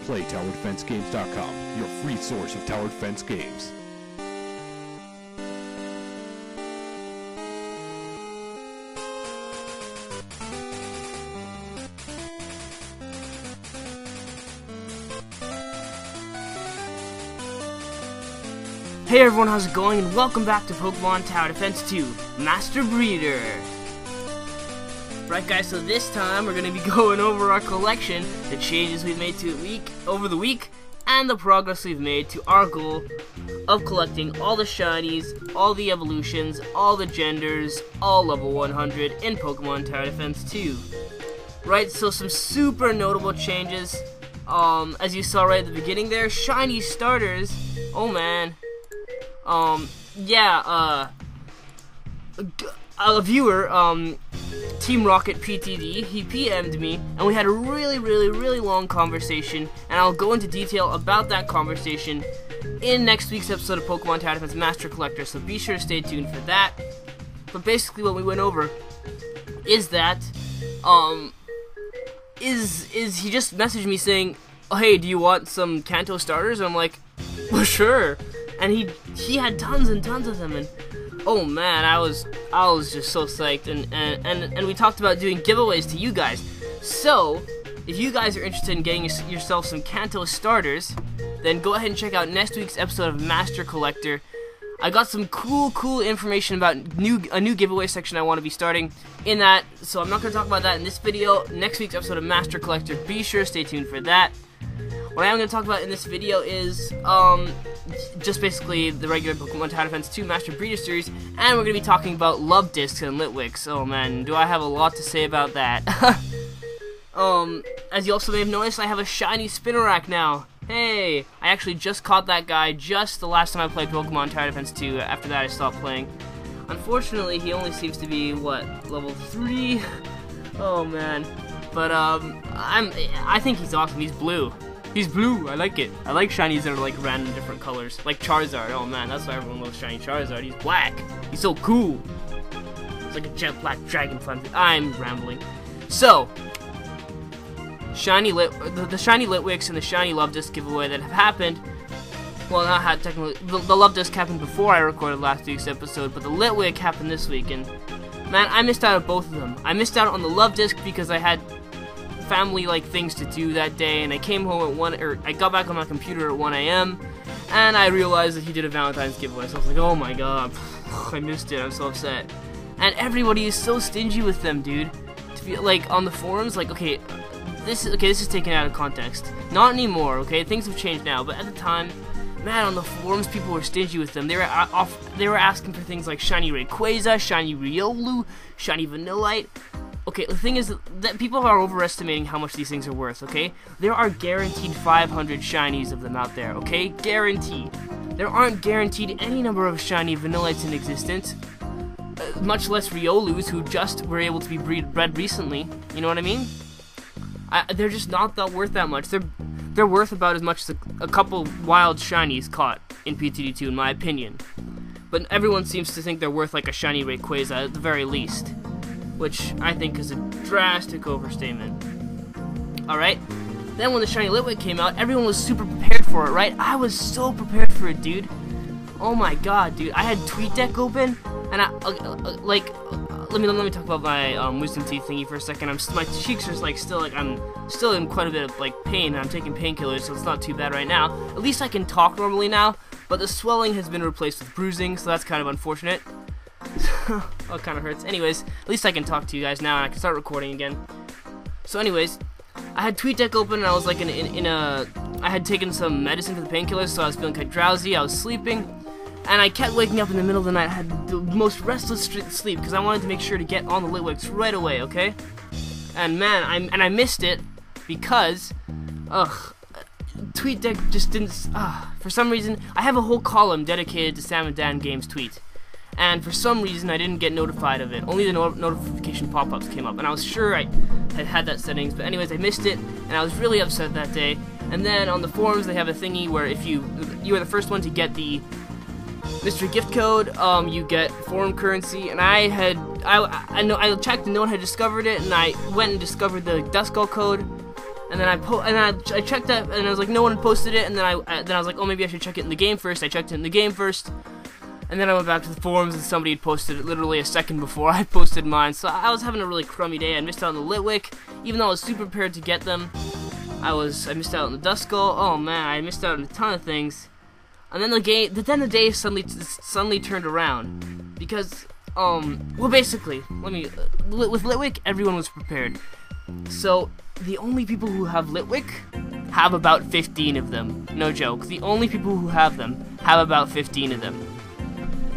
Play ToweredFenceGames.com, your free source of Towered Fence games. Hey everyone, how's it going? And welcome back to Pokemon Tower Defense 2, Master Breeder. Right guys, so this time we're going to be going over our collection, the changes we've made to it over the week, and the progress we've made to our goal of collecting all the shinies, all the evolutions, all the genders, all level 100 in Pokemon Tower Defense 2. Right, so some super notable changes. As you saw right at the beginning there, shiny starters. Oh man. A viewer, Team Rocket PTD, he PM'd me, and we had a really long conversation, and I'll go into detail about that conversation in next week's episode of Pokemon Tower Defense Master Collector, so be sure to stay tuned for that. But basically what we went over is that, he just messaged me saying, oh, hey, do you want some Kanto Starters? And I'm like, well, sure. And he had tons and tons of them, and oh man, I was just so psyched, and we talked about doing giveaways to you guys. So if you guys are interested in getting yourself some Kanto Starters, then go ahead and check out next week's episode of Master Collector. I got some cool information about a new giveaway section I want to be starting in that, so I'm not going to talk about that in this video. Next week's episode of Master Collector, be sure to stay tuned for that. What I am going to talk about in this video is, just basically the regular Pokemon Tower Defense 2 Master Breeder Series, and we're going to be talking about Luvdisc and Litwicks. Oh man, do I have a lot to say about that. As you also may have noticed, I have a shiny Spinarak now. Hey, I actually just caught that guy just the last time I played Pokemon Tower Defense 2. After that I stopped playing. Unfortunately, he only seems to be, what, level 3? Oh man. But, I think he's awesome. He's blue. He's blue, I like it. I like shinies that are like random different colors. Like Charizard, oh man, that's why everyone loves shiny Charizard. He's black. He's so cool. It's like a jet black dragon fun. I'm rambling. So, the shiny Litwicks and the shiny Luvdisc giveaway that have happened. Well, not had technically. The Luvdisc happened before I recorded last week's episode, but the Litwick happened this week, and man, I missed out on both of them. I missed out on the Luvdisc because I had family-like things to do that day, and I came home at I got back on my computer at 1 AM, and I realized that he did a Valentine's giveaway, so I was like, oh my god, I missed it, I'm so upset. And everybody is so stingy with them, dude. To be, like, on the forums, like, okay, this is taken out of context. Not anymore, okay, things have changed now, but at the time, man, on the forums, people were stingy with them. They were asking for things like shiny Rayquaza, shiny Riolu, shiny Vanillite. Okay, the thing is that people are overestimating how much these things are worth, okay? There are guaranteed 500 shinies of them out there, okay? Guaranteed. There aren't guaranteed any number of shiny Vanillites in existence, much less Riolus, who just were able to be bred recently. You know what I mean? They're just not worth that much. They're worth about as much as a couple wild shinies caught in PTD2, in my opinion. But everyone seems to think they're worth like a shiny Rayquaza at the very least, which I think is a drastic overstatement. Alright, then when the shiny Litwick came out, everyone was super prepared for it, right? I was so prepared for it, dude. Oh my god, dude. I had TweetDeck open, and let me talk about my wisdom teeth thingy for a second. My cheeks are I'm still in quite a bit of like pain, and I'm taking painkillers, so it's not too bad right now. At least I can talk normally now, but the swelling has been replaced with bruising, so that's kind of unfortunate. Oh, it kind of hurts. Anyways, at least I can talk to you guys now, and I can start recording again. So anyways, I had TweetDeck open, and I was like I had taken some medicine for the painkillers, so I was feeling kind of drowsy. I was sleeping, and I kept waking up in the middle of the night. I had the most restless sleep because I wanted to make sure to get on the Litwicks right away, okay? And man, I missed it because, TweetDeck just didn't. For some reason, I have a whole column dedicated to Sam and Dan Games tweet. And for some reason, I didn't get notified of it. Only the notification pop-ups came up, and I was sure I had that settings. But anyways, I missed it, and I was really upset that day. And then on the forums, they have a thingy where if you are the first one to get the mystery gift code, you get forum currency. And I checked and no one had discovered it, and I went and discovered the Duskull code. And then I checked that, and I was like, no one had posted it. And then I was like, oh, maybe I should check it in the game first. I checked it in the game first, and then I went back to the forums, and somebody had posted it literally a second before I posted mine. So I was having a really crummy day. I missed out on the Litwick, even though I was super prepared to get them. I missed out on the Dust Skull. Oh man, I missed out on a ton of things. And then the day suddenly turned around because well, basically, with Litwick, everyone was prepared. So the only people who have Litwick have about 15 of them. No joke. The only people who have them have about 15 of them.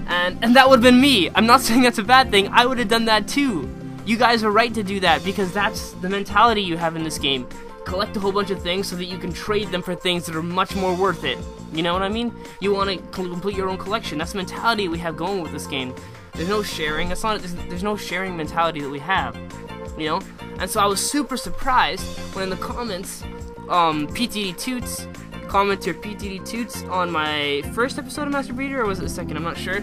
And that would have been me. I'm not saying that's a bad thing. I would have done that too. You guys are right to do that because that's the mentality you have in this game. Collect a whole bunch of things so that you can trade them for things that are much more worth it. You know what I mean? You want to complete your own collection. That's the mentality we have going with this game. There's no sharing. There's no sharing mentality that we have. You know? And so I was super surprised when in the comments, PTD2's commenter PTD2's on my first episode of Master Breeder, or was it the second? I'm not sure.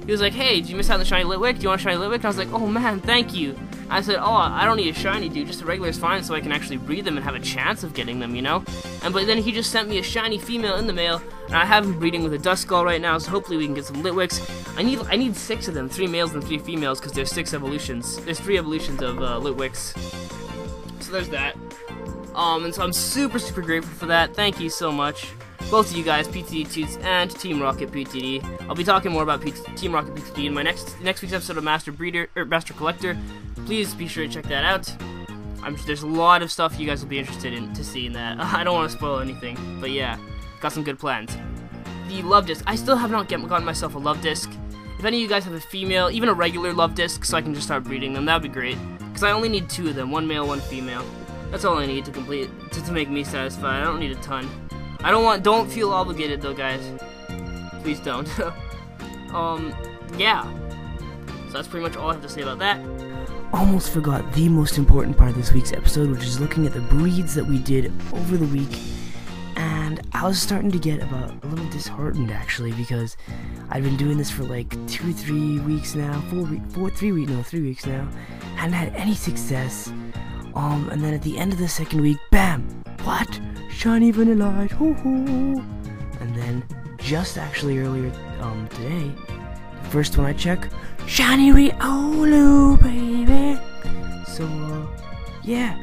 He was like, hey, did you miss out on the shiny Litwick? Do you want a shiny Litwick? And I was like, oh man, thank you. I said, oh, I don't need a shiny, dude. Just a regular is fine, so I can actually breed them and have a chance of getting them, you know? But then he just sent me a shiny female in the mail, and I have him breeding with a Dust Skull right now, so hopefully we can get some Litwicks. I need 6 of them, 3 males and 3 females, because there's 6 evolutions. There's 3 evolutions of Litwicks. So there's that. And so I'm super, super grateful for that. Thank you so much. Both of you guys, PTD2 and Team Rocket PTD. I'll be talking more about Team Rocket PTD in my next week's episode of Master Breeder or Master Collector. Please be sure to check that out. There's a lot of stuff you guys will be interested in to see in that. I don't want to spoil anything, but yeah, got some good plans. The Luvdisc. I still have not gotten myself a Luvdisc. If any of you guys have a female, even a regular Luvdisc, so I can just start breeding them, that would be great. Because I only need 2 of them, 1 male, 1 female. That's all I need to complete to make me satisfied. I don't need a ton. Don't feel obligated though, guys. Please don't. Yeah. So that's pretty much all I have to say about that. Almost forgot the most important part of this week's episode, which is looking at the breeds that we did over the week. And I was starting to get a little disheartened actually, because I've been doing this for like 2 or 3 weeks now, 3 weeks now, hadn't had any success. And then at the end of the second week, bam! What? Shiny Vanillite, hoo-hoo! And then, just actually earlier, today, the first one I check, Shiny Riolu, baby! So, yeah,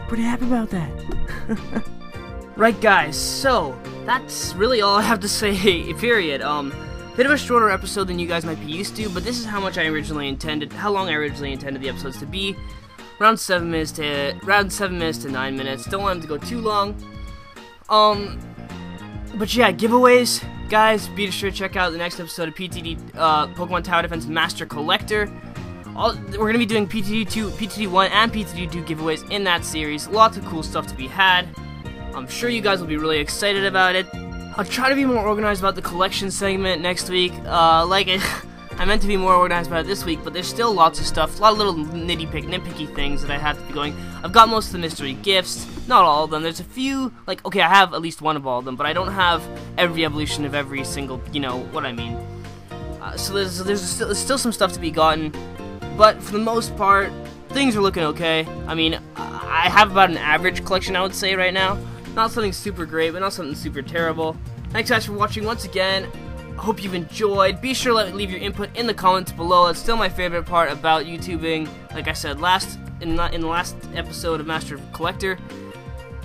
pretty happy about that. Right, guys, so, that's really all I have to say, period. Bit of a shorter episode than you guys might be used to, but this is how long I originally intended the episodes to be. Around 7 minutes to 9 minutes. Don't want them to go too long. But yeah, giveaways, guys. Be sure to check out the next episode of PTD, Pokemon Tower Defense Master Collector. We're gonna be doing PTD2, PTD1, and PTD2 giveaways in that series. Lots of cool stuff to be had. I'm sure you guys will be really excited about it. I'll try to be more organized about the collection segment next week. I meant to be more organized about it this week, but there's still lots of stuff, a lot of little nitpicky things that I have to be going. I've got most of the mystery gifts, not all of them. There's a few, like, okay, I have at least one of all of them, but I don't have every evolution of every single, you know what I mean. So there's still some stuff to be gotten, but for the most part, things are looking okay. I mean, I have about an average collection, I would say, right now. Not something super great, but not something super terrible. Thanks guys for watching once again. Hope you've enjoyed. Be sure to leave your input in the comments below. It's still my favorite part about YouTubing. Like I said in the last episode of Master Collector,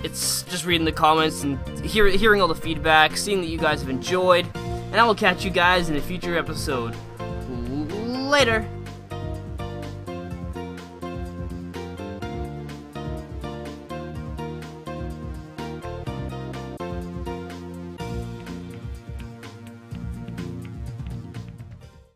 it's just reading the comments and hearing all the feedback, seeing that you guys have enjoyed. And I will catch you guys in a future episode. Later.